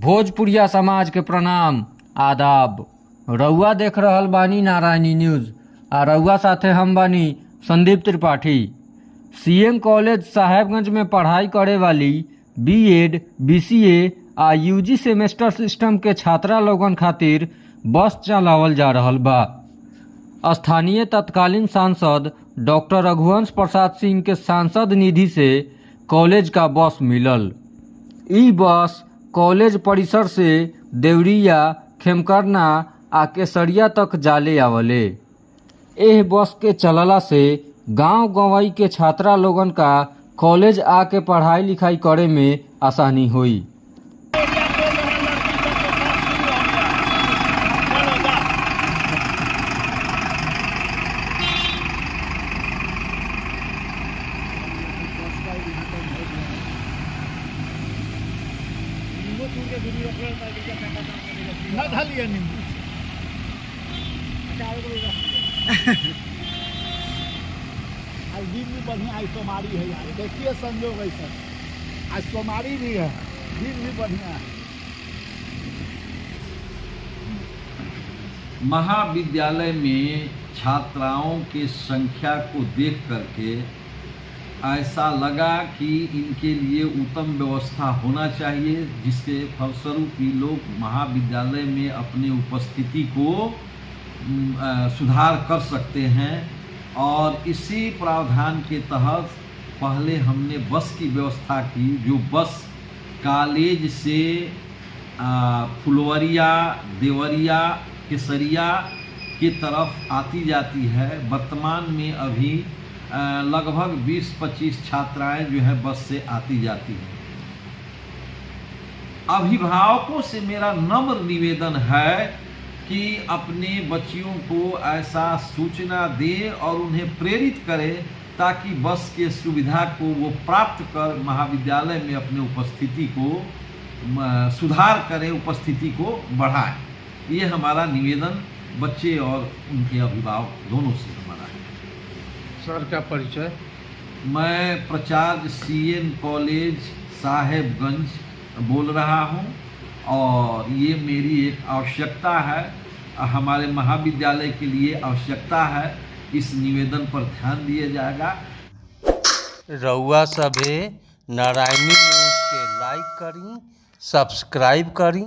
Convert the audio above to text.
भोजपुरिया समाज के प्रणाम आदाब। रउआ देख रहल बानी नारायणी न्यूज़ आ रउआ साथे हम बानी संदीप त्रिपाठी। सीएम कॉलेज साहेबगंज में पढ़ाई करे वाली बीएड, बीसीए आ यूजी सेमेस्टर सिस्टम के छात्रा लोगन खातिर बस चलावल जा रहल बा। स्थानीय तत्कालीन सांसद डॉक्टर रघुवंश प्रसाद सिंह के सांसद निधि से कॉलेज का बस मिलल। ई बस कॉलेज परिसर से देवरिया, खेमकरना आ केसरिया तक जाले आवले। एह बस के चलला से गांव गंवई के छात्रा लोगन का कॉलेज आके पढ़ाई लिखाई करे में आसानी हुई। ना ढालिए नींबू आज दिन भी बढ़िया, आज सोमारी है यार। देखिए संजोग ऐसा, आज सोमारी भी है, दिन भी बढ़िया है। महाविद्यालय में छात्राओं की संख्या को देख करके ऐसा लगा कि इनके लिए उत्तम व्यवस्था होना चाहिए, जिसके फलस्वरूप ये लोग महाविद्यालय में अपनी उपस्थिति को सुधार कर सकते हैं। और इसी प्रावधान के तहत पहले हमने बस की व्यवस्था की, जो बस कॉलेज से फुलवरिया, देवरिया, केसरिया की तरफ आती जाती है। वर्तमान में अभी लगभग 20-25 छात्राएं जो है बस से आती जाती हैं। अभिभावकों से मेरा नम्र निवेदन है कि अपने बच्चियों को ऐसा सूचना दें और उन्हें प्रेरित करें, ताकि बस के सुविधा को वो प्राप्त कर महाविद्यालय में अपने उपस्थिति को सुधार करें, उपस्थिति को बढ़ाएं। ये हमारा निवेदन बच्चे और उनके अभिभावक दोनों से हमारा है। सर क्या परिचय? मैं प्राचार्य सीएम कॉलेज साहेबगंज बोल रहा हूं, और ये मेरी एक आवश्यकता है, हमारे महाविद्यालय के लिए आवश्यकता है। इस निवेदन पर ध्यान दिया जाएगा। रउआ सभे नारायणी न्यूज़ के लाइक करी, सब्सक्राइब करी।